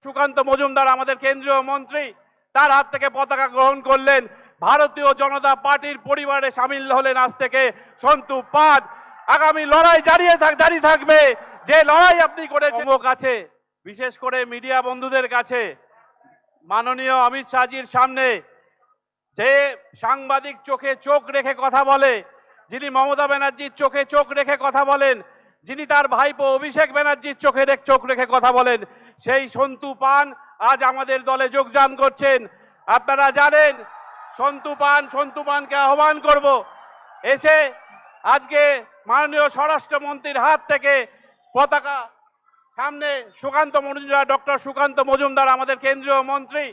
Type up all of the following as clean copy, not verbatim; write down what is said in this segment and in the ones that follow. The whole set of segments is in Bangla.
সুকান্ত মজুমদার আমাদের কেন্দ্রীয় মন্ত্রী, তার হাত থেকে পতাকা গ্রহণ করলেন। ভারতীয় জনতা পার্টির পরিবারে সামিল হলেন আজ থেকে সন্তু পাদ। আগামী লড়াই জারি থাকবে। যে লড়াই আপনি করেছেন কাছে, বিশেষ করে মিডিয়া বন্ধুদের কাছে, মাননীয় অমিত শাহজির সামনে যে সাংবাদিক চোখে চোখ রেখে কথা বলে, যিনি মমতা ব্যানার্জির চোখে চোখ রেখে কথা বলেন, যিনি তার ভাইপো অভিষেক ব্যানার্জির চোখে চোখ রেখে কথা বলেন, সেই সন্তু পান আজ আমাদের দলে যোগদান করছেন। আপনারা জানেন সন্তু পানকে আহ্বান করব এসে আজকে মাননীয় স্বরাষ্ট্রমন্ত্রীর হাত থেকে পতাকা সামনে ডক্টর সুকান্ত মজুমদার আমাদের কেন্দ্রীয় মন্ত্রী,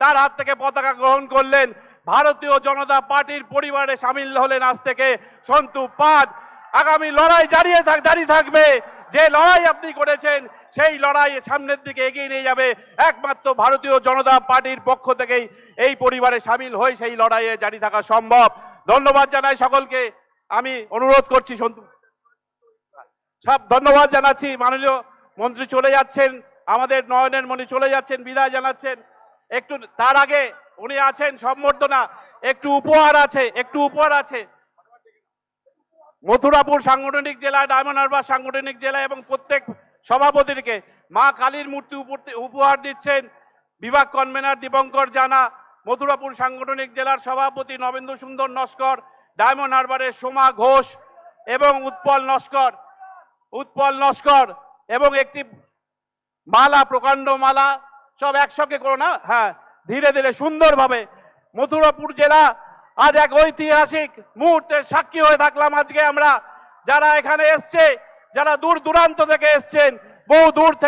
তার হাত থেকে পতাকা গ্রহণ করলেন। ভারতীয় জনতা পার্টির পরিবারে সামিল হলেন আজ থেকে সন্তু পাদ। আগামী লড়াই জারি থাকবে। যে লড়াই আপনি করেছেন সেই লড়াই সামনের দিকে এগিয়ে নিয়ে যাবে একমাত্র ভারতীয় জনতা পার্টির পক্ষ থেকেই। এই পরিবারে সামিল হয়ে সেই লড়াইয়ে জারি থাকা সম্ভব। ধন্যবাদ জানাই সকলকে। আমি অনুরোধ করছি সব ধন্যবাদ জানাচ্ছি। মাননীয় মন্ত্রী চলে যাচ্ছেন, আমাদের নয়নের মণি চলে যাচ্ছেন, বিদায় জানাচ্ছেন। একটু তার আগে উনি আছেন সম্বর্ধনা, একটু উপহার আছে। মথুরাপুর সাংগঠনিক জেলা, ডায়মন্ড হারবার সাংগঠনিক জেলা এবং প্রত্যেক সভাপতিকে মা কালীর মূর্তি উপহার দিচ্ছেন বিভাগ কনভেনার দীপঙ্কর জানা, মথুরাপুর সাংগঠনিক জেলার সভাপতি নবেন্দু সুন্দর নস্কর, ডায়মন্ড হারবারের সোমা ঘোষ এবং উৎপল নস্কর এবং একটি মালা, প্রকাণ্ড মালা, সব একসঙ্গে করো না, হ্যাঁ, ধীরে ধীরে সুন্দরভাবে। মথুরাপুর জেলা আজ এক ঐতিহাসিক মুহূর্তের সাক্ষী হয়ে থাকলাম আজকে আমরা। যারা এখানে এসছে, যারা দূর দূরান্ত থেকে এসছেন, বহু দূর থেকে